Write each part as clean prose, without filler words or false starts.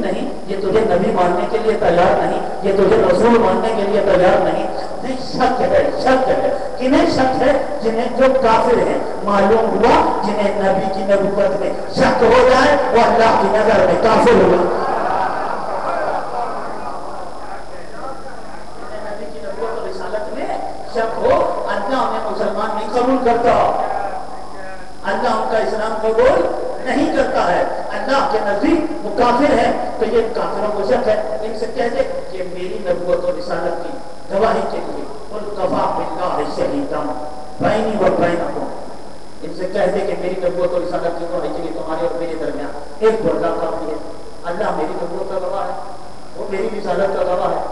نہیں، یہ تجھے نبی ماننے کے لیے تیار نہیں، یہ تجھے رسول ماننے کے لیے تیار نہیں۔ نہیں، شک ہے، شک ہے۔ کنہیں شک ہے؟ جنہیں جو کافر ہیں، معلوم ہوا جنہیں نبی کی نبوت میں شک ہو جائے وہ اللہ کی نظر میں کافر ہوا۔ جنہیں نبی کی نبوت اور رسالت میں شک ہو، اللہ انہیں مسلمان نہیں قبول کرتا، اللہ ان کا اسلام قبول نہیں کرتا ہے، اللہ کے نزدیک وہ کافر ہے۔ تو یہ کافروں کو شک ہے، ان سے کہتے کہ میری نبوت اور رسالت کی گواہی کے لیے قل کفی باللہ شہیدا بینی و بینکم، ان سے کہتے کہ میری نبوت اور رسالت کی گواہی کے لیے تمہارے اور میرے درمیان ایک پردہ کافی ہے، اللہ میری نبوت کا گواہ ہے، وہ میری رسالت کا گواہ ہے۔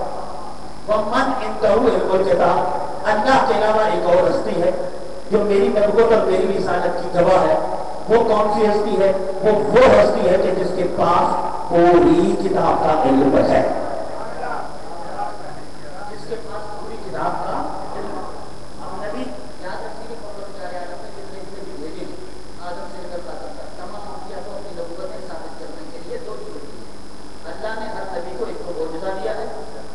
ومن عنده علم الکتاب، اللہ کے علاوہ ایک اور ہستی ہے جو میری نبوت اور میری رسالت کی گواہ ہے۔ وہ کون سی ہستی ہے؟ وہ ہستی ہے کہ جس کے پاس پوری کتاب کا علم ہے، جس کے پاس پوری کتاب کا علم ہے۔ اب نبی یاد رکھیے جتنے بھی بھیجے آدم سے لے کر تمام انبیاء کو اپنی نبوتیں ثابت کرنے کے لیے دو چیزیں دی۔ اللہ نے ہر نبی کو ایک کو معجزہ دیا ہے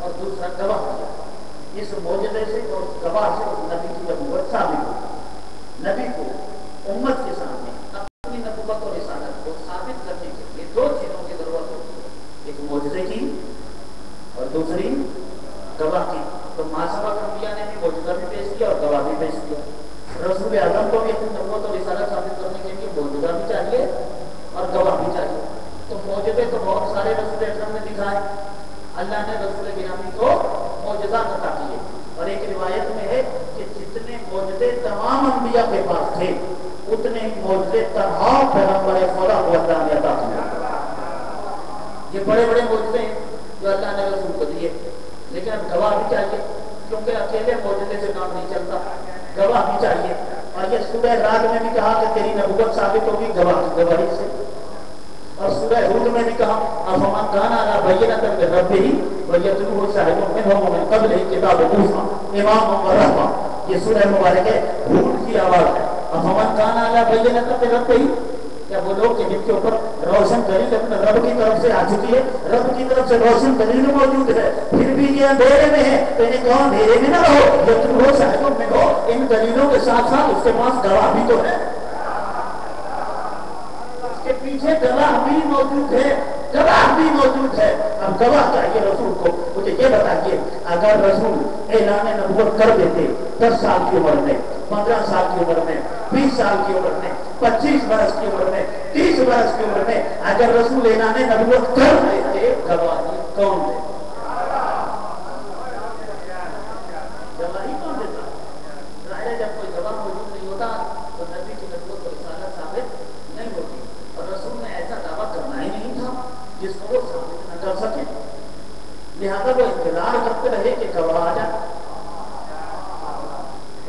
اور دوسرا گواہ دیا۔ اس معجزے سے اور گواہ سے اس نبی کی نبوت ثابت ہوئی۔ نبی کو امت کے سامنے اپنی نبوت اور رسالت کو ثابت کرنے کے لیے دو چیزوں کی ضرورت ہوتی ہے، ایک معجزے کی اور دوسری گواہ کی۔ تو ماسبق انبیاء نے بھی معجزہ بھی پیش کیا اور گواہ بھی پیش کیا۔ رسول اعظم کو بھی اپنی نبوت اور رسالت ثابت کرنے کے لیے معجزہ بھی چاہیے اور گواہ بھی چاہیے۔ تو معجزے تو بہت سارے رسول اکرم نے دکھائے، اللہ نے رسول گرامی کو معجزات عطا کیے، اور ایک روایت میں ہے کہ جتنے معجزے تمام انبیاء کے پاس تھے اتنے معجزے تنہا پیغمبر خدا کو اللہ نے عطا کیے۔ یہ بڑے بڑے معجزے ہیں جو اللہ نے رسول کو دیے، لیکن اب گواہ بھی چاہیے، کیونکہ اکیلے معجزے سے کام نہیں چلتا، گواہ بھی چاہیے۔ اور یہ سورہ رات میں بھی کہا کہ تیری نبوت ثابت ہوگی گواہ کی گواہی سے، اور سورہ ہود میں بھی کہا افمن کان علی بینۃ من ربہ ویتلوہ شاہد منہ ومن قبلہ کتاب موسیٰ اماما ورحمۃ۔ یہ سورہ مبارک ہے، ہود کی آواز ہے۔ افمن کان علی بینۃ من ربہ، کیا وہ لوگ کہ جن کے اوپر روشن دلیل اپنے رب کی طرف سے آ چکی ہے، رب کی طرف سے روشن دلیل موجود ہے، پھر بھی یہ اندھیرے میں ہے، تو انہیں کہو اندھیرے میں نہ رہو، یتلوہ شاہد منہ، ان دلیلوں کے ساتھ ساتھ اس کے پاس گواہ بھی تو ہے، کے پیچھے گواہ بھی موجود ہے، گواہ بھی موجود ہے۔ اب گواہ چاہیے رسول کو۔ مجھے یہ بتائیے، اگر رسول اعلان نبوت کر دیتے 10 سال کی عمر میں، 15 سال کی عمر میں، 20 سال کی عمر میں، 25 برس کی عمر میں، 30 برس کی عمر میں، اگر رسول اعلان نبوت کر دیتے، گواہی کون دے؟ گواہی کون دیتا؟ ظاہر ہے جب کوئی گواہ موجود نہیں ہوتا تو نبی کی نبوت اور رسالت ثابت نہیں ہوتی، اور رسول نے ایسا دعویٰ کرنا ہی نہیں تھا جس کو وہ ثابت نہ کر سکے، لہذا وہ انتظار کرتے رہے کہ گواہ آ جائے،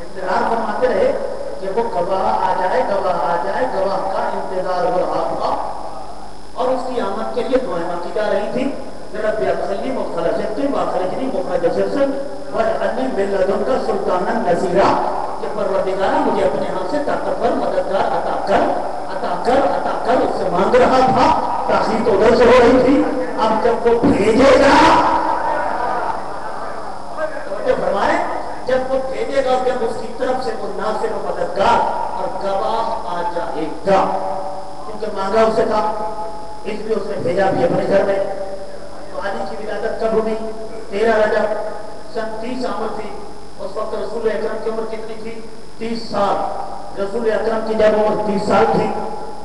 انتظار فرماتے رہے کہ وہ گواہ آ جائے، گواہ آ جائے، گواہ کا انتظار ہو رہا تھا، اور اس کی آمد کے لیے دعائیں مانگی جا رہی تھی، رب ادخلنی مدخل صدق واخرجنی مخرج صدق واجعلنی من لدنک سلطانا نصیرا، کہ پروردگارا مجھے اپنے ہاتھ سے طاقتور مددگار عطا کر، عطا کر، عطا کر، اس سے مانگ رہا تھا۔ تاخیر تو ادھر سے ہو رہی تھی، اب جب وہ بھیجے گا، تو فرمائے جب وہ بھیجے گا، جب اس کی طرف سے وہ ناصر و مددگار اور گواہ آ جائے گا، کیونکہ مانگا اسے تھا، اس لیے اس نے بھیجا بھی اپنے گھر میں۔ تو علی کی ولادت کب ہوئی؟ 13 رجب سن 30 آمد تھی۔ اس وقت رسول اکرم کی عمر کتنی تھی؟ 30 سال۔ رسول اکرم کی جب عمر 30 سال تھی،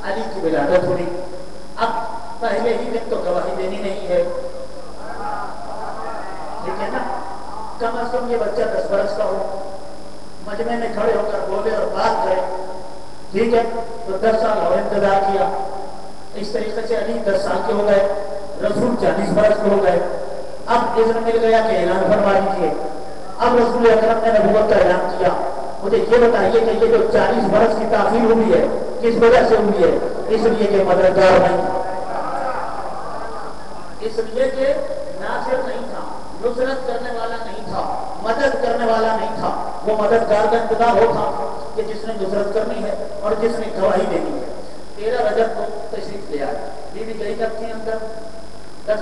علی کی ولادت ہوئی۔ اب پہلے ہی دن تو گواہی دینی نہیں ہے، ٹھیک ہے نا؟ کم از کم یہ بچہ 10 برس کا ہو، مجمع میں کھڑے ہو کر بولے اور بات کرے، ٹھیک ہے؟ تو 10 سال اور انتظار کیا۔ اس طریقے سے علی 10 سال کے ہو گئے، رسول 40 برس کے ہو گئے۔ اب اذن مل گیا کہ اعلان فرما دیجیے۔ اب رسول اکرم نے نبوت کا اعلان کیا۔ مجھے یہ بتائیے کہ یہ جو 40 برس کی تاخیر ہوئی ہے کس وجہ سے ہوئی ہے؟ اس لیے کہ مددگار نہیں تھا، اس لیے کہ ناصر نہیں تھا، نصرت کرنے والا نہیں تھا، مدد کرنے والا نہیں تھا۔ وہ مددگار کا انتظار ہو تھا کہ جس نے نصرت کرنی ہے اور جس نے گواہی دینی ہے۔ 13 رجب کو تشریف لے آئے، بیوی گئی کب تھی اندر؟ 10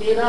13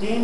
3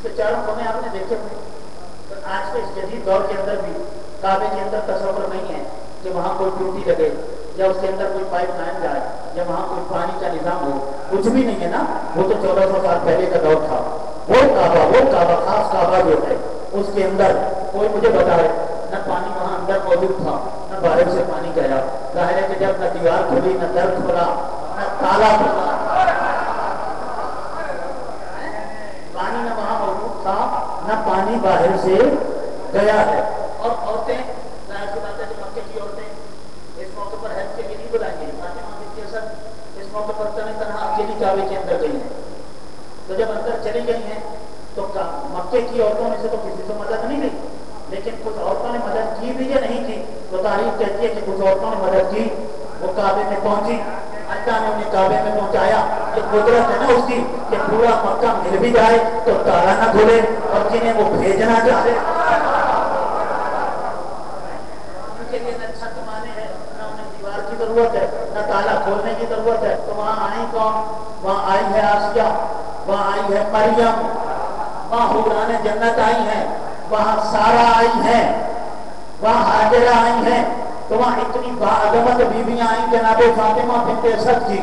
اس کے چاروں کونے آپ نے دیکھے ہوئے. تو آج کے اس جدید دور کے اندر بھی کعبے کے اندر تصور نہیں ہے کہ وہاں کوئی ٹوٹی لگے یا اس کے اندر کوئی پائپ لائن جائے یا وہاں کوئی پانی کا نظام ہو. کچھ بھی نہیں ہے نا. وہ تو 1400 سال پہلے کا دور تھا. وہ کعبہ خاص کعبہ جو ہے اس کے اندر کوئی مجھے بتائے نہ پانی وہاں اندر موجود تھا نہ باہر سے پانی گیا. ظاہر ہے کہ جب نہ دیوار کھلی نہ در کھلا نہ تالا کھلا, پانی نہ وہاں موجود تھا نہ پانی باہر سے گیا ہے. اور عورتیں ظاہر سی بات ہے کہ مکے کی عورتیں اس موقع پر ہیلپ کے لیے نہیں بلائیں گی. فاطمہ بنت اسد اس موقع پر تنہا اکیلی کعبے کے اندر گئی ہیں. تو جب اندر چلی گئی ہیں تو مکے کی عورتوں میں سے تو کسی سے مدد نہیں لی, لیکن کچھ عورتوں نے مدد کی بھی یا نہیں کی. تو تاریخ کہتی ہے کہ کچھ عورتوں نے مدد کی, وہ کعبے میں پہنچی, اللہ نے انہیں کعبے میں پہنچایا. یہ قدرت ہے نا اس کی کہ پورا مکہ مل بھی جائے تو تالا نہ کھلے, اور جنہیں وہ بھیجنا چاہے ان کے لیے نہ چھت مانے ہے نہ انہیں دیوار کی ضرورت ہے نہ تالا کھولنے کی ضرورت ہے. تو وہاں آئی کون؟ وہاں آئی ہے آسیہ, وہاں آئی ہے مریم, وہاں حوران جنت آئی ہیں, وہاں سارا آئی ہیں, وہاں ہاجرہ آئی ہیں. تو وہاں اتنی باعظمت بیویاں آئیں جناب فاطمہ بنت اسد کی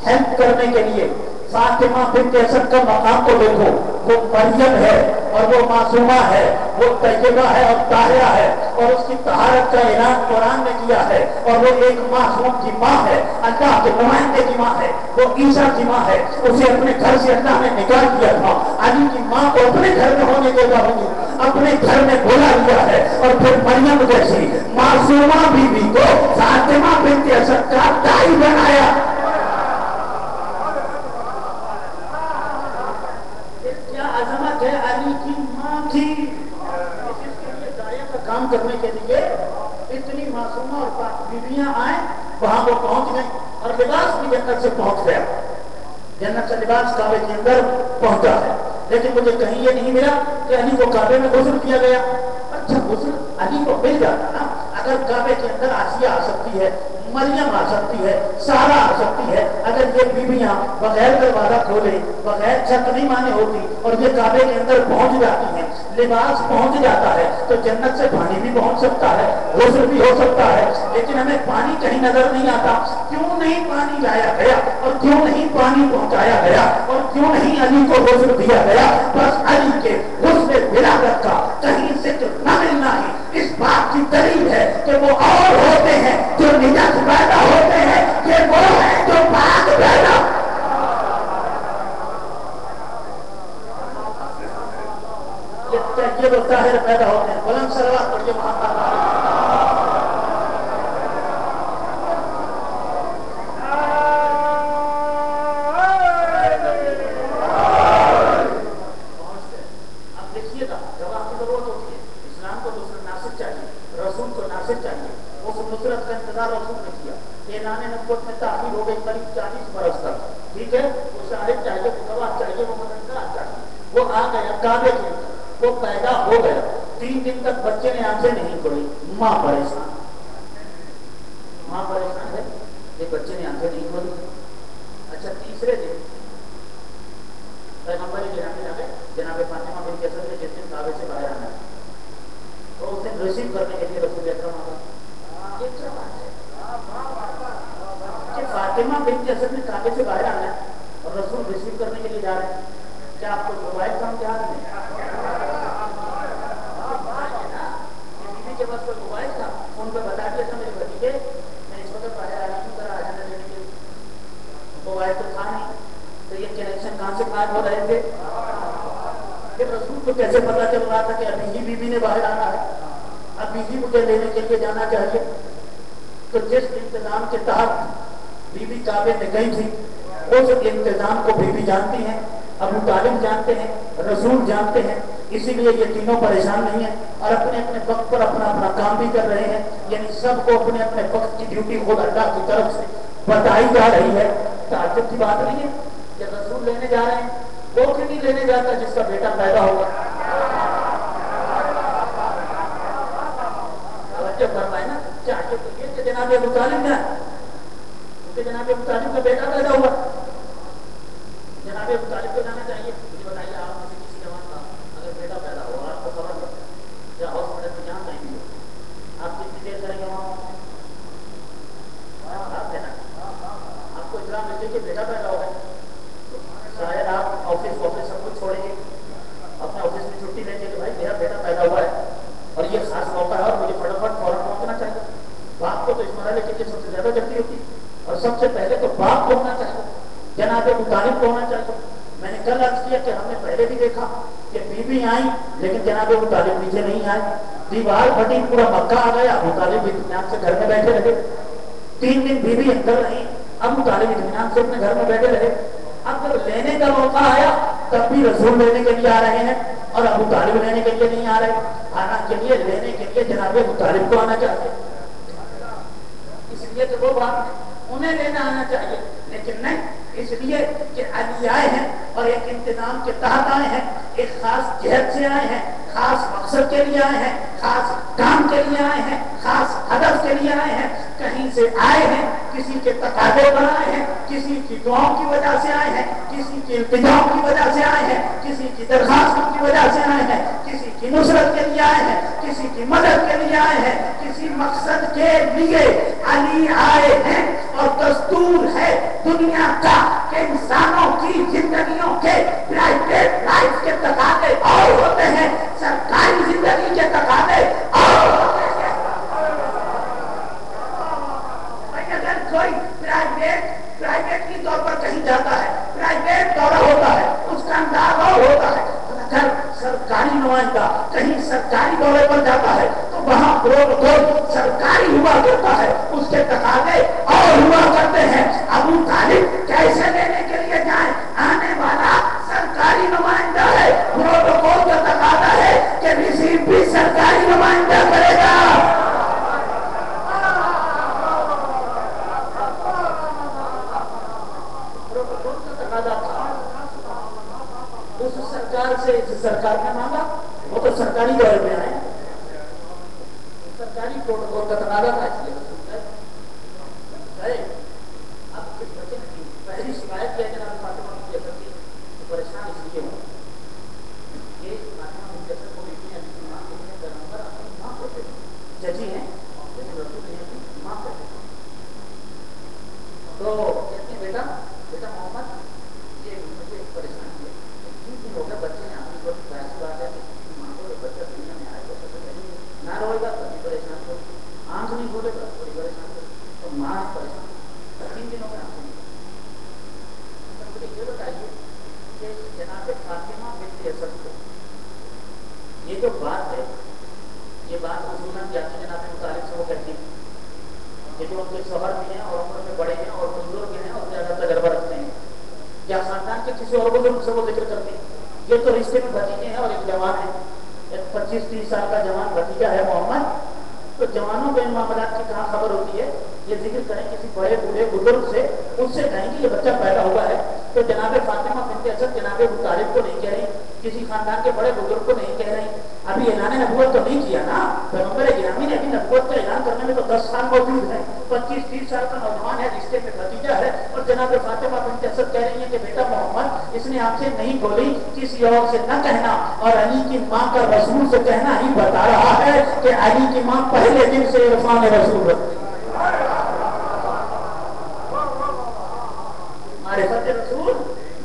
ہیلپ کرنے کے لیے. فاطمہ بنت اسد کا مقام کو دیکھو, وہ مریم ہے اور وہ معصومہ ہے, وہ طیبہ ہے اور طاہرہ ہے, اور اس کی طہارت کا اعلان قرآن نے کیا ہے. اور وہ ایک معصوم کی ماں ہے, اللہ کے نمائندے کی ماں ہے, وہ عیسیٰ کی ماں ہے. اسے اپنے گھر سے اللہ نے نکال دیا تھا. علی کی ماں کو اپنے گھر میں ہونے کے باوجود اپنے گھر میں بلا لیا ہے. اور پھر مریم جیسی معصومہ بیوی کو فاطمہ بنت اسد کا دائی بنایا. کیا عظمت ہے علی کی ماں کی. اس کے لیے داعیہ کا کام کرنے کے لیے اتنی معصومہ اور پاک بیویاں آئیں, وہاں وہ پہنچ گئیں. اور لباس بھی جنت سے پہنچ گیا, جنت سے لباس کعبے کے اندر پہنچا ہے. لیکن مجھے کہیں یہ نہیں ملا کہ علی کو کعبے میں غسل کیا گیا. اچھا غسل علی کو مل جاتا نا. اگر کعبے کے اندر آسیہ آ سکتی ہے, مریم آ سکتی ہے, سارا آ سکتی ہے, اگر یہ بیویاں بغیر دروازہ کھولے بغیر چھت نہیں مانے ہوتی اور یہ کعبے کے اندر پہنچ جاتی ہیں, لباس پہنچ جاتا ہے, تو جنت سے پانی بھی پہنچ سکتا ہے, غسل بھی ہو سکتا ہے. لیکن ہمیں پانی کہیں نظر نہیں آتا. کیوں نہیں پانی لایا گیا اور کیوں نہیں پانی پہنچایا گیا اور کیوں نہیں علی کو غسل دیا گیا؟ بس علی کے غسل ولادت کا کہیں ذکر نہ ملنا ہی اس بات کی دلیل ہے کہ وہ اور ہوتے ہیں جو نجات پیدا ہوتے ہیں, یہ وہ ہے جو پاک پیدا. یہ وہ طاہر پیدا ہوتے ہیں. بلند صلوات پڑھیے محمد. نصرت کا انتظار رسول نے کیا. اعلان نبوت میں تاخیر ہو گئی قریب 40 برس تک. ٹھیک ہے, وہ شاہد چاہیے, وہ گواہ چاہیے, وہ مددگار چاہیے. وہ آ گیا کعبے کے اندر, وہ پیدا ہو گیا. 3 دن تک بچے نے آنکھیں نہیں کھولی. ماں پریشان ہے, یہ بچے نے آنکھیں نہیں کھولی. اچھا تیسرے دن پیغمبر جناب فاطمہ بنت اسد نے جس دن کعبے سے باہر آنا تو اس دن ریسیو کرنے کے لیے رسول اکرم آ گئے. یہ کیا بات ہے کہ فاطمہ بنت اسد نے کعبے سے باہر آنا ہے اور رسول ریسیو کرنے کے لیے جا رہے ہیں؟ کیا آپ کو موبائل کا امتحان ہے؟ بیوی کے پاس کوئی موبائل تھا, ان کو بتا دیا تھا میرے بھتیجے میں اس وقت باہر آ رہی ہوں, ذرا آ جانا لینے کے لیے. موبائل تو تھا نہیں, تو یہ کنیکشن کہاں سے قائم ہو رہے تھے؟ کہ رسول کو کیسے پتا چل رہا تھا کہ ابھی ہی بیوی نے باہر آنا ہے, ابھی ہی مجھے لینے کے لیے جانا چاہیے؟ تو جس انتظام کے تحت بیوی کعبے میں گئی تھی اس انتظام کو بیوی جانتی ہیں, ابو طالب جانتے ہیں, رسول جانتے ہیں. اسی لیے یہ تینوں پریشان نہیں ہیں اور اپنے اپنے وقت پر اپنا اپنا کام بھی کر رہے ہیں. یعنی سب کو اپنے اپنے وقت کی ڈیوٹی خود اللہ کی طرف سے بتائی جا رہی ہے. تعجب کی بات نہیں ہے کہ رسول لینے جا رہے ہیں, وہ کیوں نہیں لینے جاتا جس کا بیٹا پیدا ہوگا؟ فرمائے نا, چاہیے تو یہ کہ جناب ابو طالب ہے, کیونکہ جناب ابو طالب کا بیٹا پیدا ہوا. جناب ابو طالب کو جانا چاہیے. مجھے بتائیے آپ میں سے کسی جوان کا پہلے بھی دیکھا کہ بیوی آئی لیکن جناب ابو طالب پیچھے نہیں آئے، دیوار پھٹی، پورا مکہ آ گیا، ابو طالب اطمینان سے گھر میں بیٹھے رہے، 3 دن بیوی اندر رہی، ابو طالب اطمینان سے اپنے گھر میں بیٹھے رہے۔ اب جب لینے کا موقع آیا تب بھی رسول لینے کے لیے آ رہے ہیں اور ابو طالب لینے کے لیے نہیں آ رہے، آنا کے لیے لینے کے لیے جناب ابو طالب کو آنا چاہتے، اس لیے کہ وہ بات انہیں لینا آنا چاہیے، لیکن نہیں، اس لیے کہ علی آئے ہیں اور ایک انتظام کے تحت آئے ہیں، ایک خاص جہت سے آئے ہیں، خاص مقصد کے لیے آئے ہیں، خاص کام کے لیے آئے ہیں، خاص ہدف کے لیے آئے ہیں، کہیں سے آئے ہیں، کسی کے تقاضے پر آئے ہیں، کسی کی دعاؤں کی وجہ سے آئے ہیں، کسی کی التجاؤں کی وجہ سے آئے ہیں، کسی کی درخواستوں کی وجہ سے آئے ہیں، کسی کی نصرت کے لیے آئے ہیں، کسی کی مدد کے لیے آئے ہیں، کسی مقصد کے لیے علی آئے ہیں۔ اور دستور ہے دنیا کا کہ انسانوں کی زندگیوں کے پرائیویٹ لائف کے تقاضے اور ہوتے ہیں، سرکاری زندگی کے تقاضے اور ہوتے ہیں۔ اگر کوئی پرائیویٹلی طور پر کہیں جاتا ہے، پرائیویٹ دورہ ہوتا ہے، اس کا انداز اور ہوتا ہے، اگر سرکاری نمائندہ کہیں سرکاری دورے پر جاتا ہے تو وہاں پروٹوکول سرکاری ہوا کرتا ہے، اس کے تقاضے اور ہوا کرتے ہیں۔ ابو طالب کیسے لینے کے لیے جائیں؟ آنے والا سرکاری نمائندہ ہے، پروٹوکول کا تقاضا ہے کہ ریسیو بھی سرکاری نمائندہ کرے گا۔ اس سرکار نے مانگا، وہ تو سرکاری دورے میں آئے، سرکاری پروٹوکول کا تقاضا تھا، اس لیے اب کس بچے کی پہلی شکایت یہ جناب فاطمہ کی اثر کی پریشان اس لیے ہوں کہ فاطمہ کی اثر کو بیٹی ابھی کی ماں کے پیغمبر اپنی ماں ہوتے ججی ہیں لیکن رسول نے اپنی ماں کہتے ہیں، تو کہتے ہیں بیٹا محمد یہ مجھے پریشان کیا، ہو گیا بچے نے اپنی کوئی ایسی بات ہے کہ ماں کو بچہ دنیا میں آئے تو نہ روئے گا کبھی پریشان ہو، آنکھ نہیں کھولے گا تھوڑی پریشان ہو، تو ماں پریشان 3 دنوں میں آنکھ نہیں کھولے۔ مجھے یہ بتائیے کہ جناب فاطمہ بنت اسد کو یہ جو بات ہے، یہ بات حضور جاتی جناب مطالب سے وہ کہتی ہے کہ جو ان کے شوہر بھی ہیں اور عمر میں بڑے ہیں اور بزرگ ہیں اور زیادہ تجربہ رکھتے ہیں، یا خاندان کے کسی اور بزرگ سے وہ ذکر کرتے ہیں، یہ تو رشتے میں بھتیجے ہیں اور ایک جوان ہے، ایک 25-30 سال کا جوان بھتیجا ہے محمد، تو جوانوں کے ان معاملات کی کہاں خبر ہوتی ہے؟ یہ ذکر کریں کسی بڑے بوڑھے بزرگ سے، اس سے کہیں کہ یہ بچہ پیدا ہوا ہے، تو جناب فاطمہ بنت اسد جناب ابو طالب کو نہیں کہہ رہی، کسی خاندان کے بڑے بزرگ کو نہیں کہہ رہی، ابھی اعلان نبوت تو نہیں کیا نا، پیغمبر گرامی نے ابھی نبوت کا اعلان کرنے میں تو 10 سال موجود ہیں، 25-30 سال کا نوجوان ہے، رشتے میں بھتیجا ہے، اور جناب فاطمہ بنت اسد کہہ رہی ہیں کہ بیٹا محمد اس نے آپ سے نہیں بولی، کسی اور سے نہ کہنا، اور علی کی ماں کا رسول سے کہنا ہی بتا رہا ہے کہ علی کی ماں پہلے دن سے عرفان رسول رکھتی ہے، معرفت رسول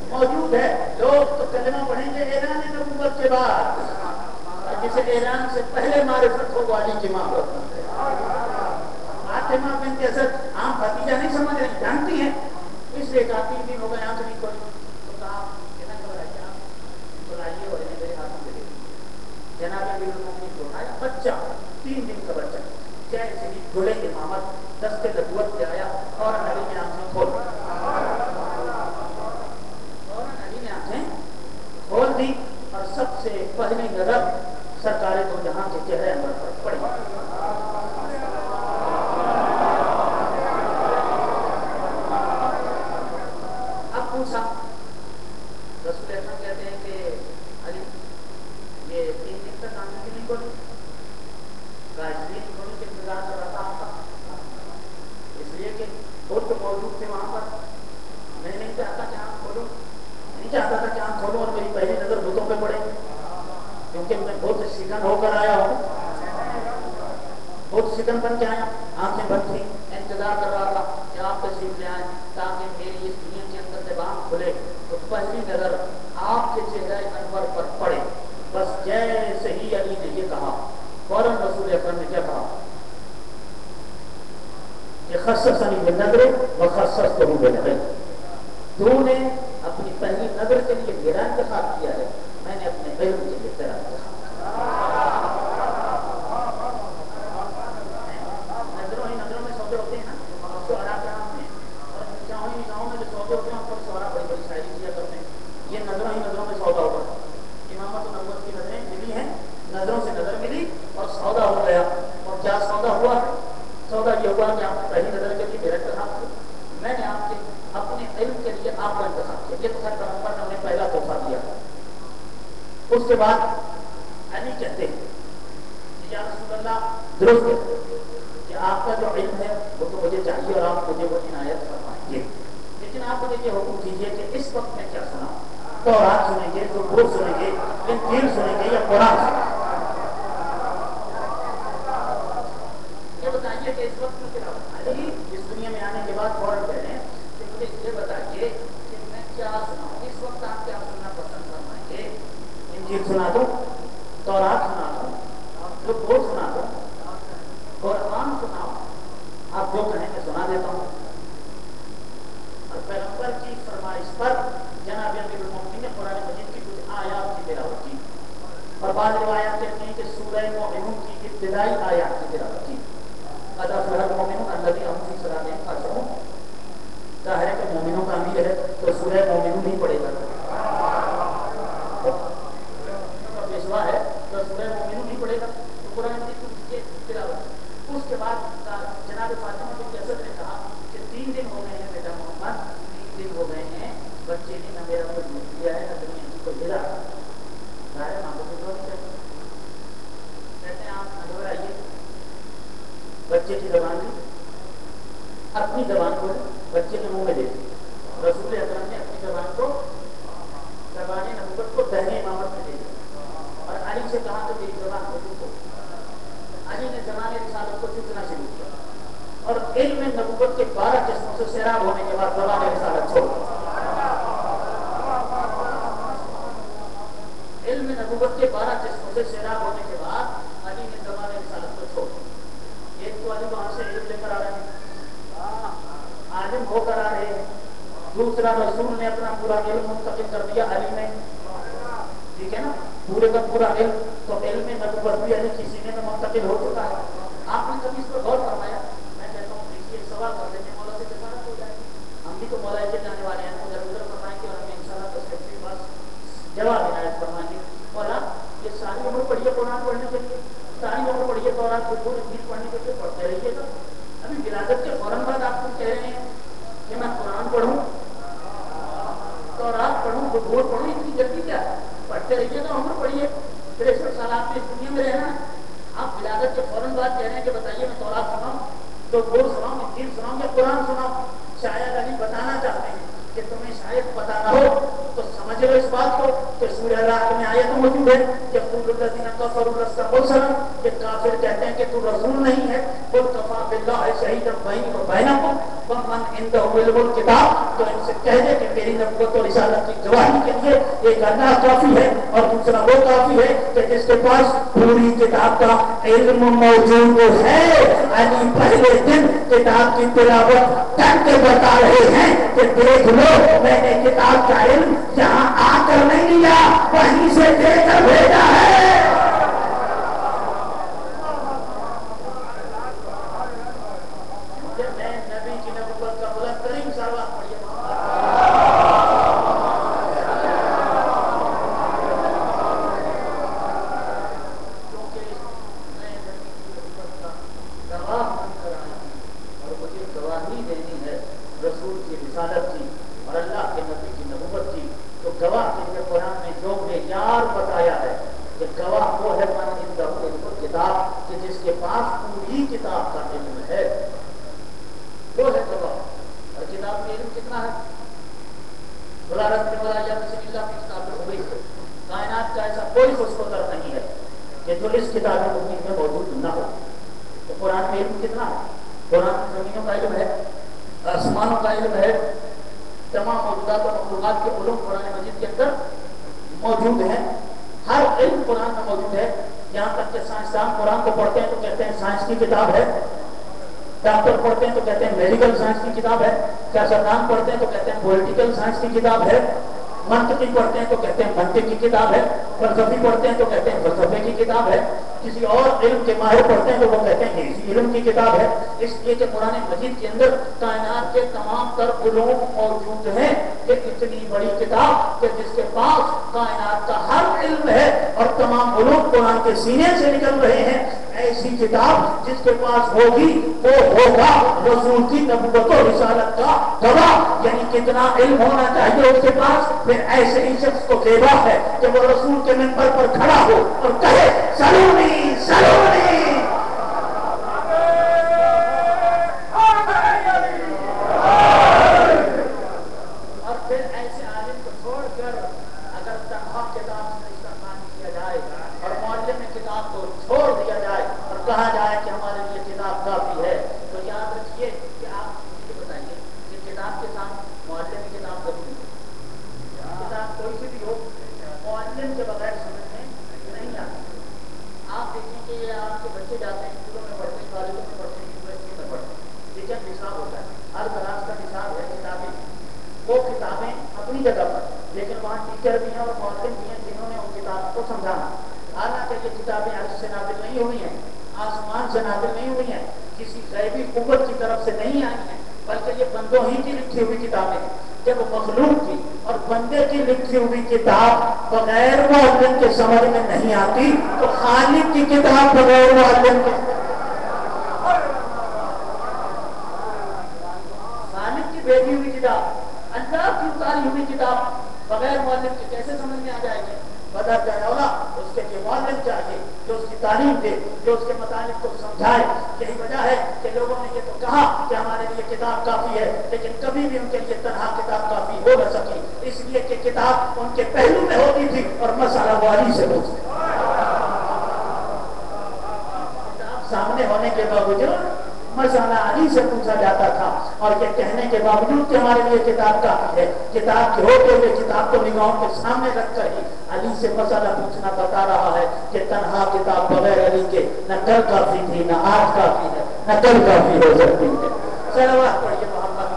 موجود ہے۔ لوگ تو کلمہ پڑھیں گے اعلان نبوت کے بعد، جسے اعلان سے پہلے معرفت ہو وہ علی کی ماں ہوتی ہے۔ فاطمہ بنت اسد عام بھتیجا نہیں سمجھ رہی، جانتی ہیں، اس لیے کہا 3 دن ہو گئے آنکھ نہیں کھولی، تو کہا کہنا گھبرائیے آپ بلائیے اور انہیں میرے ہاتھوں میں دے دیجیے۔ جناب امیر المومنین کو آیا بچہ، 3 دن کا بچہ، جیسے ہی گھوڑے کے محمد دست نبوت سے آیا اور علی نے آنکھیں کھول دی، اور سب سے پہلی نظر سرکار دو جہاں کے چہرے انور پر پڑی۔ اب پوچھا، رسول اکرم کہتے ہیں کہ علی یہ 3 دن تک آنکھیں نہیں کھولی، راجدین کھولنے کے انتظار کر رہا تھا آپ کا، اس لیے کہ خود موجود تھے وہاں پر، میں نہیں چاہتا کہ آنکھ کھولوں، نہیں چاہتا تھا کہ آنکھ کھولوں اور میری پہلی نظر بتوں پہ پڑے، کیونکہ میں بہت شکن ہو کر آیا ہوں، بہت شکن بن کے آیا، آنکھیں بند تھیں، انتظار کر رہا تھا کہ آپ تشریف لے آئیں تاکہ میری اس دنیا کے اندر جب آنکھ کھلے تو پہلی نظر آپ کے چہرے انور پر پڑے۔ بس جیسے ہی علی نے یہ کہا، فوراً رسول اکرم نے کیا کہا کہ خصصنی بالنظر وخصصتہ بالعلم، تو نے اپنی پہلی نظر کے لیے میرا انتخاب کیا ہے اس کے بعد علی کہتے ہیں کہ یا رسول اللہ درست ہے کہ آپ کا جو علم ہے وہ تو مجھے چاہیے اور آپ مجھے وہ عنایت فرمائیں گے، لیکن آپ مجھے یہ حکم کیجیے کہ اس وقت میں کیا سنا، تورات سنیں گے، زبور سنیں گے، انجیل سنیں گے یا قرآن سنیں گے؟ یہ بتائیے کہ اس وقت میں کیا علی اس دنیا میں آنے کے بعد فوراً کہہ رہے ہیں کہ مجھے یہ بتائیے کہ میں کیا سناؤں، اس وقت آپ کیا سننا پسند فرمائیں گے؟ انجیل سنا دو، تورات سنا دو، زبور سنا دو، قرآن سناؤ، آپ جو کہیں میں سنا دیتا ہوں۔ اور پیغمبر کی فرمائش پر جناب امیر المومنین نے قرآن مجید کی کچھ آیات کی تلاوت کی، اور بعض روایات کہتی ہیں کہ سورہ مومنون کی ابتدائی آیات کی تلاوت کی۔ قد افلح المؤمنون الذین هم فی صلاتہم خاشعون، ظاہر ہے کہ مومنوں کا امیر ہے تو سورہ مومنون ہی پڑھے گا، پیشوا ہے تو سورہ مومنون ہی پڑھے گا، تو قرآن مجید کی تلاوت۔ اس کے بعد جناب فاطمہ بنت اسد نے کہا کہ 3 دن ہو گئے ہیں بیٹا محمد، 3 دن ہو گئے ہیں بچے نے نہ میرا کوئی دودھ دیا ہے نہ دنیا کی کوئی ہلا، ظاہر ماں کو کچھ نہیں چاہیے، کہتے ہیں آپ گھبرائیے، بچے کی زبان لی، اپنی زبان کو بچے کے منہ میں دے دی۔ رسول اکرم نے اپنی زبان کو زبان نبوت کو دہنے امامت میں دے دیا اور علی سے کہا کہ میری زبان کو چوکو۔ علی نے زبان رسالت کو چوکنا شروع کیا اور علم نبوت کے 12 قسموں سے سیراب ہونے کے بعد زبان رسالت چھوڑ علم نبوت کے 12 قسموں سے سیراب ہونے کے بعد علی نے زبان رسالت کو چھوڑ۔ ایک تو علی وہاں سے علم لے کر آ رہے ہیں، عالم ہو کر آ رہے ہیں، دوسرا رسول نے اپنا پورا علم منتقل کر دیا علی میں، ٹھیک ہے نا، پورے کا پورا علم، تو علم نبوت بھی علی کی سینے میں منتقل ہو چکا ہے۔ آپ نے کبھی اس پر غور فرمایا؟ میں کہتا ہوں دیکھیے سوال کر دیتے ہیں، مولا سے کفارت ہو جائے، ہم بھی تو مولا کے جانے والے ہیں، ادھر ادھر فرمائیں گے اور ہمیں انشاءاللہ تصویر کے پاس جواب عنایت فرمائیں گے۔ مولا یہ ساری عمر پڑھیے قرآن پڑھنے کے لیے، ساری عمر پڑھیے تورات زبور انجیل پڑھنے کے لیے، پڑھتے رہیے گا، ابھی ولادت کے فوراً بعد آپ کو کہہ رہے ہیں کہ میں قرآن پڑھوں، تورات پڑھوں، زبور پڑھوں، اتنی جلدی کیا ہے؟ پڑھتے رہیے گا، عمر پڑھیے، 63 سال آپ نے اس دنیا میں رہنا ہے، آپ ولادت کے فوراً بعد کہہ رہے ہیں کہ بتائیے میں تورات سناؤں، زبور سناؤں، انجیل سناؤں یا قرآن سناؤں؟ شاید علی بتانا چاہتے ہیں کہ تمہیں شاید پتہ نہ ہو تو سمجھ لو اس بات کو کہ سورہ رات میں آیت موجود ہے کہ قل الذین کفروا لست مرسلا، کہ کافر کہتے ہیں کہ تو رسول نہیں ہے، قل کفی باللہ شہیدا بینی و بینکم ومن عنده علم الکتاب، تو ان سے کہہ دے کہ میری نبوت اور رسالت کی گواہی کے لیے ایک اللہ کافی ہے اور دوسرا وہ کافی ہے کہ جس کے پاس پوری کتاب کا علم موجود ہے۔ علی پہلے دن کتاب کی تلاوت کر کے بتا رہے ہیں کہ دیکھ لو میں نے کتاب کا علم یہاں آ کر نہیں لیا، وہیں سے دے کر بھیجا ہے۔ میں نبی کی نبوت کا بلند ترین سروات پڑھیے رسول کی رسالت کی اور اللہ کے نبی کی نبوت کی، تو گواہ کے لیے قرآن نے جو معیار بتایا ہے کہ گواہ وہ ہے من عنده علم الکتاب، کہ جس کے پاس پوری کتاب کا علم ہے وہ ہے گواہ۔ اور کتاب میں علم کتنا ہے؟ بلا رکھنے والا یا بسم اللہ کی کتاب میں ہوئی ہے، کائنات کا ایسا کوئی خوشخبر نہیں ہے کہ جو اس کتاب مبین میں موجود نہ ہو۔ تو قرآن میں علم کتنا ہے؟ قرآن میں زمینوں کا علم ہے، آسمانوں کا علم ہے، تمام موجودات اور مخلوقات کے علوم قرآن مجید کے اندر موجود ہیں، ہر علم قرآن میں موجود ہے، یہاں تک کہ سائنسدان قرآن کو پڑھتے ہیں تو کہتے ہیں سائنس کی کتاب ہے، ڈاکٹر پڑھتے ہیں تو کہتے ہیں میڈیکل سائنس کی کتاب ہے، سیاستدان پڑھتے ہیں تو کہتے ہیں پولیٹیکل سائنس کی کتاب ہے، منطقی پڑھتے ہیں تو کہتے ہیں منطق کی کتاب ہے، فلسفی پڑھتے ہیں تو کہتے ہیں فلسفے کی کتاب ہے، کسی اور علم کے ماہر پڑھتے ہیں تو وہ کہتے ہیں اسی علم کی کتاب ہے۔ اس لیے کہ قرآن مجید کے اندر کائنات کے تمام تر علوم موجود ہیں، کہ اتنی بڑی کتاب کہ جس کے پاس کائنات کا ہر علم ہے اور تمام علوم قرآن کے سینے سے نکل رہے ہیں، ایسی کتاب جس کے پاس ہوگی وہ ہوگا رسول کی نبوت و رسالت کا گواہ. یعنی کتنا علم ہونا چاہیے اس کے پاس. پھر ایسے ہی شخص کو گواہ ہے کہ وہ رسول کے منبر پر کھڑا ہو اور کہے سلونی سلونی. کہا جائے کہ ہمارے لیے کتاب کافی ہے تو یاد رکھیے کہ آپ مجھے بتائیے کہ کتاب کے ساتھ معلم کی کتاب کبھی نہیں. کتاب کوئی سی بھی ہو معلم کے بغیر سمجھ میں نہیں آتی. آپ دیکھیں کہ یہ آپ کے بچے جاتے ہیں اسکولوں میں پڑھتے ہیں کالجوں میں پڑھتے ہیں یونیورسٹی میں پڑھتے ہیں. ٹیچر نصاب ہوتا ہے ہر کلاس کا نصاب ہے کتابیں. وہ کتابیں اپنی جگہ پر لیکن وہاں ٹیچر بھی ہیں اور معلم بھی ہیں جنہوں نے ان کتاب کو سمجھانا. حالانکہ یہ کتابیں عرش سے نازل نہیں ہوئی ہیں آسمان سے نازل نہیں ہوئی ہیں کسی غیبی قوت کی طرف سے نہیں آئی ہیں بلکہ یہ بندوں ہی کی لکھی ہوئی کتابیں ہیں. جب مخلوق کی اور بندے کی لکھی ہوئی کتاب بغیر معلم کے سمجھ میں نہیں آتی تو خالق کی کتاب بغیر معلم کے خالق کی بھیجی ہوئی کتاب اللہ کی اتاری ہوئی کتاب بغیر معلم کے کیسے سمجھ میں آ جائے گی. بدر جانا اس کے لیے معلم چاہیے جو اس کی تعلیم دے جو اس کے مطالب کو سمجھائے. یہی وجہ ہے کہ لوگوں نے یہ تو کہا کہ ہمارے لیے کتاب کافی ہے لیکن کبھی بھی ان کے لیے تنہا کتاب کافی ہو نہ سکی اس لیے کہ کتاب ان کے پہلو میں ہوتی تھی اور مسئلہ والی سے پوچھتے. کتاب سامنے ہونے کے باوجود مسئلہ علی سے پوچھا جاتا تھا اور یہ کہنے کے باوجود کہ ہمارے لیے کتاب کافی ہے کتاب کے ہوتے ہوئے کتاب کو نگاہوں کے سامنے رکھ کر ہی علی سے مسئلہ پوچھنا بتا رہا ہے کہ تنہا کتاب بغیر علی کے نہ کل کافی تھی نہ آج کافی ہے نہ کل کافی ہو سکتی ہے. صلوات پڑھیے محمد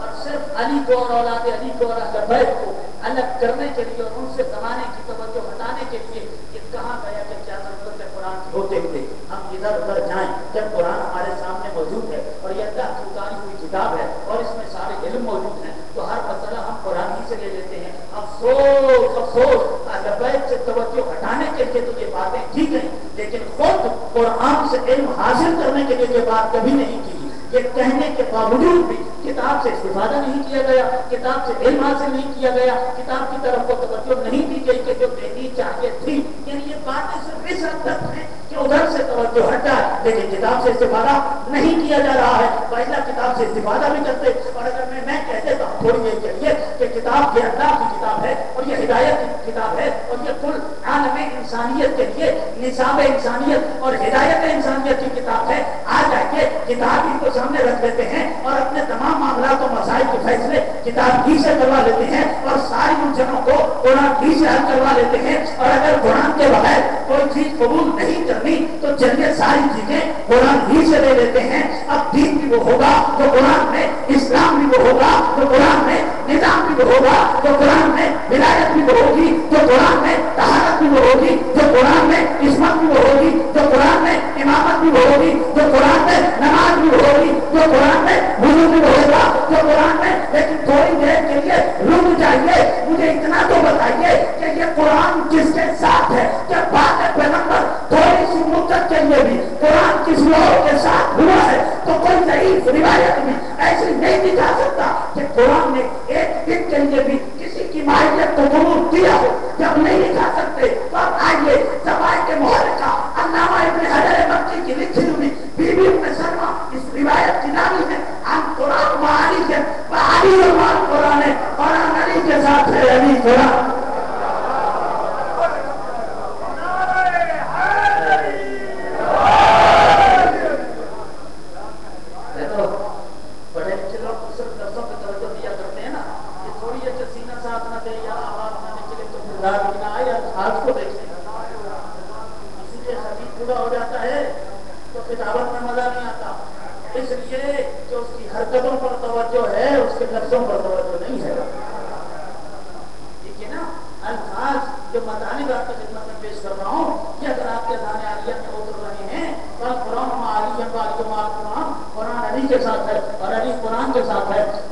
اور صرف علی کو اور اولاد علی کو اور اہل بیت کو الگ کرنے کے لیے اور ان سے زمانے کی توجہ ہٹانے کے لیے کہ کہاں گیا کہ کیا ضرورت ہے قرآن کی ہوتے ہوئے ہم ادھر ادھر جائیں جب قرآن ہمارے سامنے موجود ہے اور یہ اللہ کی اتاری ہوئی کتاب ہے اور اس میں سارے علم موجود ہیں تو ہر مسئلہ ہم قرآن ہی سے لے لیتے ہیں. افسوس افسوس اہل بیت سے توجہ ہٹانے کے لیے تو یہ باتیں کی گئی لیکن خود قرآن سے علم حاصل کرنے کے لیے یہ بات کبھی نہیں کی. یہ کہنے کے باوجود بھی کتاب سے استفادہ نہیں کیا گیا کتاب سے علم حاصل نہیں کیا گیا کتاب کی طرف کو توجہ نہیں دی گئی کہ جو دینی چاہیے تھی. یعنی یہ باتیں صرف اس حد تک ہیں کہ ادھر سے توجہ ہٹ جائے لیکن کتاب سے استفادہ نہیں کیا جا رہا ہے. پہلا کتاب سے استفادہ بھی کرتے اور اگر میں کہہ دیتا ہوں تھوڑی دیر کے لیے کہ کتاب یہ اللہ کی کتاب ہے اور یہ ہدایت کی کتاب ہے اور یہ کل عالم انسانیت کے لیے نصاب انسانیت اور ہدایت انسانیت کی کتاب ہے. آ جائیے کتاب ہی کو سامنے رکھ لیتے ہیں اور اپنے تمام معاملات و مسائل کے فیصلے کتاب ہی سے کروا لیتے ہیں اور ساری الجھنوں کو قرآن ہی سے حل کروا لیتے ہیں. اور اگر قرآن کے بغیر کوئی چیز قبول نہیں کرنی تو چلیے ساری چیزیں قرآن ہی سے لے لیتے ہیں. اب دین بھی وہ ہوگا جو قرآن میں اسلام بھی وہ ہوگا جو قرآن میں نظام بھی وہ ہوگا جو قرآن میں ولایت بھی وہ ہوگی جو قرآن میں طہارت بھی وہ ہوگی جو قرآن میں عصمت بھی وہ ہوگی جو قرآن میں امامت بھی وہ ہوگی جو قرآن میں نماز بھی وہ ہوگی جو قرآن میں وضو بھی وہ ہوگا جو قرآن میں. لیکن تھوڑی دیر کے لیے رک جائیے مجھے اتنا تو بتائیے کہ یہ قرآن کس کے ساتھ ہے. جب بات ہے پیغمبر تھوڑی سی مدت کے لیے بھی قرآن کسی اور کے ساتھ ہوا ہے تو کوئی ضعیف روایت میں ایسی نہیں دکھا سکتا کہ قرآن نے ایک دن کے لیے بھی کسی کی ماہیت کو قبول کیا ہو. جب نہیں دکھا سکتے تو اب آئیے زبان کے محرکہ علامہ ابن حجر مکی کی لکھی ہوئی بی بی ام سلمہ اس روایت کی نامی ہے ہم قرآن معانی ہے علی اور قرآن ہے قرآن علی کے ساتھ ہے علی قرآن. کتابت میں مزہ نہیں آتا اس لیے کہ اس کی حرکتوں پر توجہ ہے اس کے لفظوں پر توجہ نہیں ہے. ٹھیک ہے نا. الفاظ جو مطالب آپ کی خدمت میں پیش کر رہا ہوں یہ اگر آپ کے ذہن عالیہ میں اتر رہے ہیں تو قرآن علی کے ساتھ ہے اور علی قرآن کے ساتھ ہے.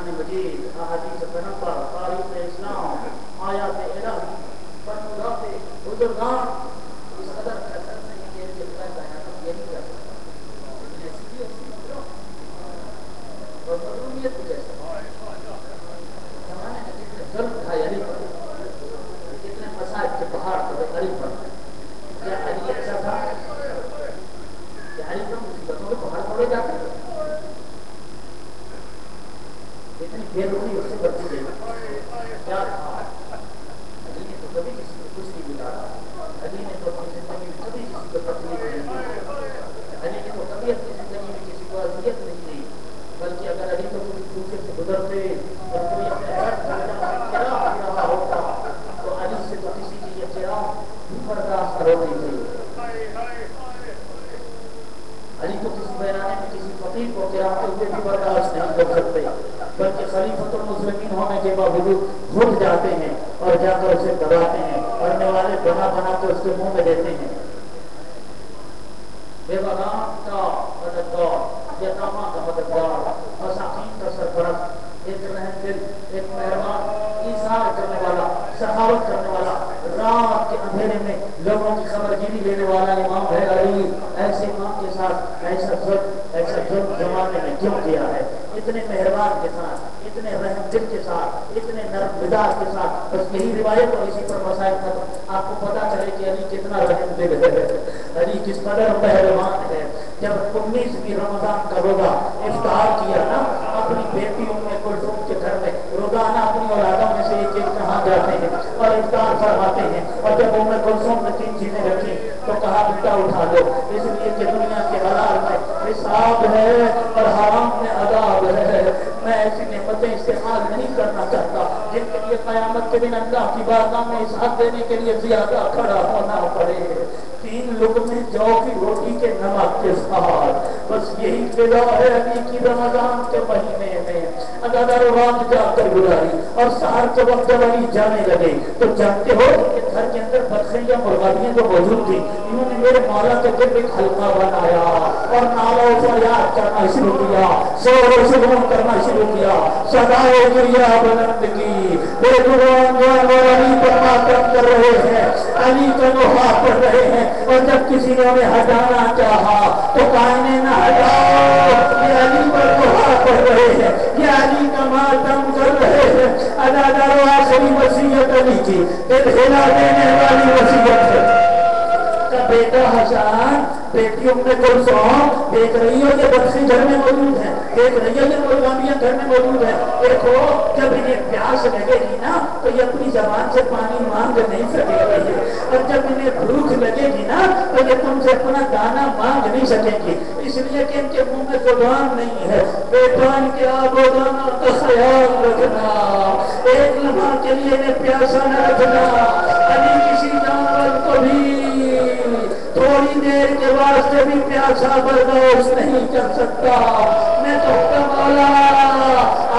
قرآن مجید، احادیث پیغمبر، تاریخ اسلام، آیات الہی، فرمودات بزرگان اس قدر کثرت سے یہ کہ بیانات یہی کر سکتا لیکن ایسی بھی ایسی مطلب اور مظلومیت کچھ ایسا زمانے میں جتنے ظلم تھا علی پر، جتنے مسائل کے پہاڑ تھے علی پر، کیا علی ایسا تھا کہ علی پر مصیبتوں کے پہاڑ پڑے جاتے تھے؟ اتنی بے رخی اس سے بڑھتی گئی کیا تھا؟ علی نے تو کبھی کسی کو کچھ نہیں بگاڑا، علی نے تو اپنی زندگی میں کبھی کسی کو تکلیف نہیں دی، علی نے تو کبھی اپنی زندگی میں کسی کو اذیت نہیں دی، بلکہ اگر علی تو کسی دوسرے سے گزرتے اور کوئی اپنے گھر سے چراغ رہا ہوتا تو علی سے تو کسی کی یہ چراغ برداشت ہوتی تھی۔ علی تو کسی بیرانے میں کسی فقیر کو چراغتے ہوئے بھی برداشت نہیں کر سکتے، بلکہ خلیفۃ المسلمین ہونے کے باوجود خود جاتے ہیں اور جا کر اسے دباتے ہیں، پڑھنے والے بنا بنا کے اس کے منہ میں دیتے ہیں۔ بیوگان کا مددگار، یتامہ کا مددگار، مساکین کا سرپرست، ایک رحم دل، ایک مہربان، ایثار کرنے والا، سخاوت کرنے والا، رات کے اندھیرے میں لوگوں کی خبر گیری لینے والا امام ہے علی۔ ایسے امام کے ساتھ ایسا ظلم زمانے میں کیوں کیا ہے؟ اتنے مہربان کے ساتھ، اتنے رحم دل کے ساتھ، اتنے نرم مزاج کے ساتھ، بس یہی روایت اور اسی پر مسائل ختم۔ آپ کو پتا چلے کہ علی کتنا رحم دل ہے، علی کس قدر مہربان ہے۔ جب 19ویں رمضان کا روزہ افطار کیا نا اپنی بیٹی ام کلثوم کے گھر میں، روزانہ اپنی اولادوں میں سے ایک کہاں جاتے ہیں اور افطار فرماتے ہیں، اور جب ام کلثوم نے 3 چیزیں رکھی تو کہا بیٹا اٹھا دو، اس لیے کہ دنیا کے حلال میں حساب ہے اور حرام میں عذاب ہے۔ میں ایسی نعمتیں استعمال نہیں کرنا چاہتا جن کے لیے قیامت کے دن اللہ کی بارگاہ میں حساب دینے کے لیے زیادہ کھڑا ہونا پڑے۔ 3 لقمے جو کی روٹی کے نمک کے ساتھ، بس یہی فضا ہے علی کی رمضان کے مہینے میں۔ ادادار رات جا کر بلائی اور سحر کے وقت جب علی جانے لگے تو جانتے ہو کہ گھر کے اندر بکریاں مرغابیاں جو موجود تھی، انہوں نے میرے مولا کے گرد ایک حلقہ بنایا اور نعرہ و فریاد کرنا شروع کیا، شور و شگون کرنا شروع کیا، صدائے گریا بلند کی، بے گمان جانور علی پر ماتم کر رہے ہیں، علی کا نوحہ پڑھ رہے ہیں، اور جب کسی نے انہیں ہٹانا چاہا تو کہنے نہ ہٹاؤ، یہ علی پر نوحہ پڑھ رہے ہیں، یہ علی کا ماتم کر رہے ہیں۔ ادادار آخری وصیت علی کی ایک ہلا دینے والی وصیت ہے۔ بیٹا حسن، بیٹی ام کلثوم دیکھ رہی ہو کہ بکری گھر میں موجود ہے، دیکھ رہی ہو کہ مرغابیاں گھر میں موجود ہے، دیکھو جب انہیں پیاس لگے گی نا تو یہ اپنی زبان سے پانی مانگ نہیں سکے گی، اور جب انہیں بھوک لگے گی نا تو یہ تم سے اپنا دانا مانگ نہیں سکیں گی، اس لیے کہ ان کے منہ میں زبان نہیں ہے۔ بیٹا ان کے آب و دانا کا خیال رکھنا، ایک لمحہ کے لیے انہیں پیاسا نہ رکھنا۔ علی کسی جانور کو بھی تھوڑی دیر کے واسطے بھی پیاسا برداشت نہیں کر سکتا۔ میں تو مولا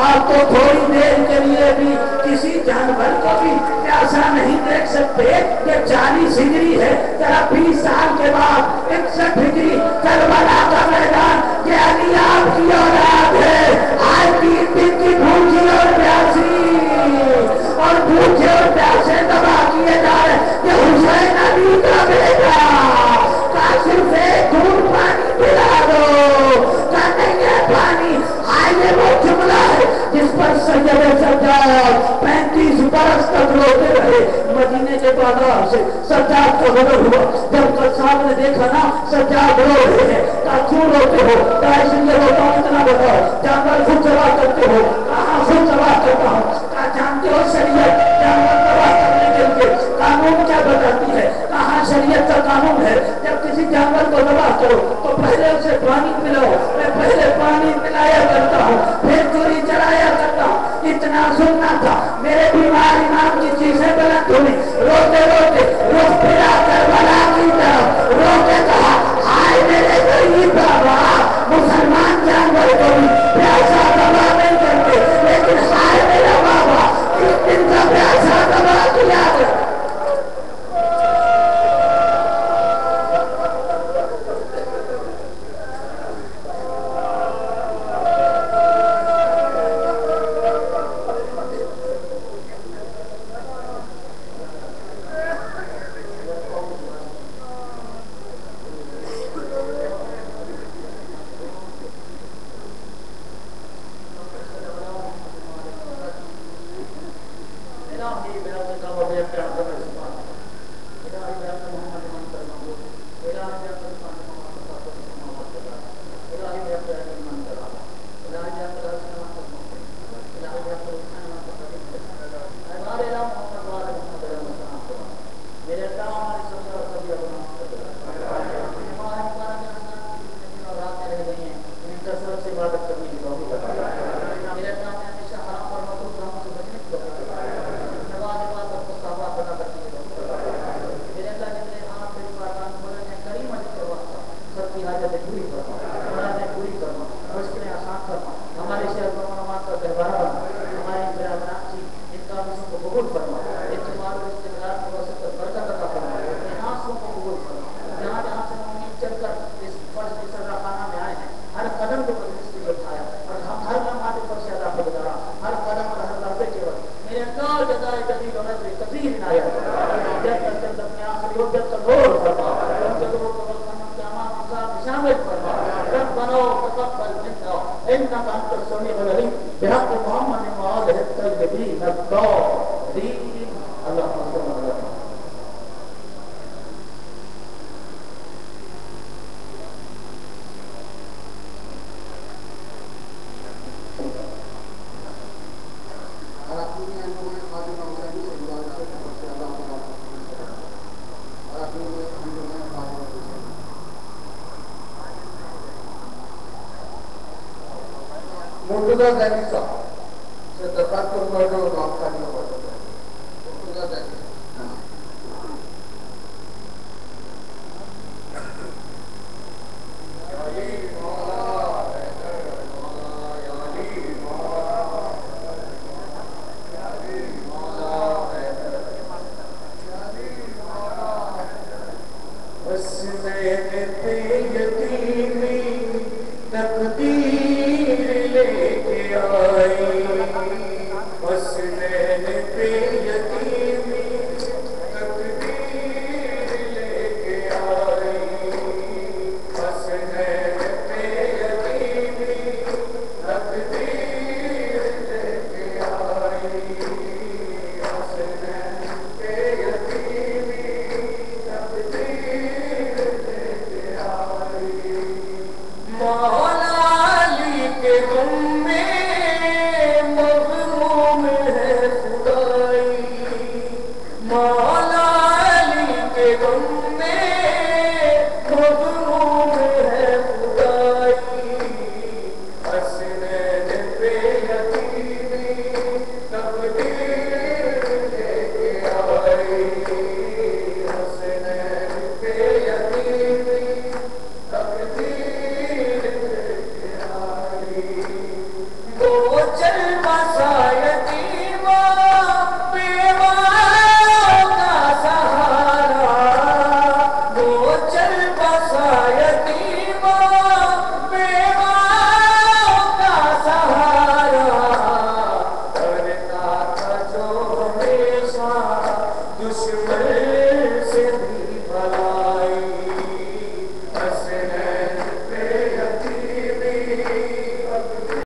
آپ تو تھوڑی دیر کے لیے بھی کسی جانور کو بھی پیاسا نہیں دیکھ سکتے۔ یہ 40 ہجری ہے، ذرا 20 سال کے بعد 61 ہجری کربلا کا میدان، یہ علی آپ کی اولاد ہے، آج 3 دن کی بھوکی اور پیاسی اور بھوکے اور پیاسے تباہ کیے جا رہے۔ یہ حسین علی کا بیٹا صرف ایک گھونٹ پانی پلا دو، کہ نہیں ہے پانی۔ آئیے وہ جملہ ہے جس پر سید سجاد 35 برس تک روتے رہے مدینے کے بازار سے۔ سجاد کو غضب ہوا جب قصاب نے دیکھا نا سجاد رو رہے ہیں، کہا کیوں روتے ہو؟ کہا اس لیے روتا ہوں اتنا بتاؤ، جانور خود سوا کرتے ہو؟ کہاں خود سوا کرتا ہوں؟ کہا جانتے ہو شریعت جانور سوا کرنے کے لیے قانون کیا بتاتی ہے؟ کہاں شریعت کا قانون ہے جب کسی جانور کو ذبح کرو تو پہلے اسے پانی پلاؤ۔ میں پہلے پانی پلایا کرتا ہوں، پھر چوری چڑھایا کرتا ہوں۔ اتنا سننا تھا، میرے بیمار امام کی چیزیں بلند ہوئی، روتے روتے رخ پھرا کربلا کی طرف، رو کے کہا ہائے میرے غریب بابا، مسلمان جانور کو بھی ہمارے شہر نماز کا گہوارہ ہمارے برادران کی ان کاموں کو قبول فرما، اعتماد و استقرار کو وسعت اور برکت عطا فرما، ان آنسوں کو قبول فرما، جہاں جہاں سے مومن چل کر اس فرض کی سزا خانہ میں آئے ہیں، ہر قدم کو مجلس کے لیے اٹھایا اور ہم ہر لمحہ پر سے ادا کو گزارا، ہر قدم اور ہر لمحے کے وقت میرے اللہ جزائے جدید و نظر کبیر عنایت جب تک اپنے آخری وقت کا دور فرما، جدور کو وقت کے امام انصاف شامل فرما، ربنا تقبل منا انك انت السميع العليم بحق محمد وآله الطيبين الطاهرين اللهم صل على محمد. مرتضی زینی صاحب سے درخواست کروں گا جو آپ کا نہیں ہوا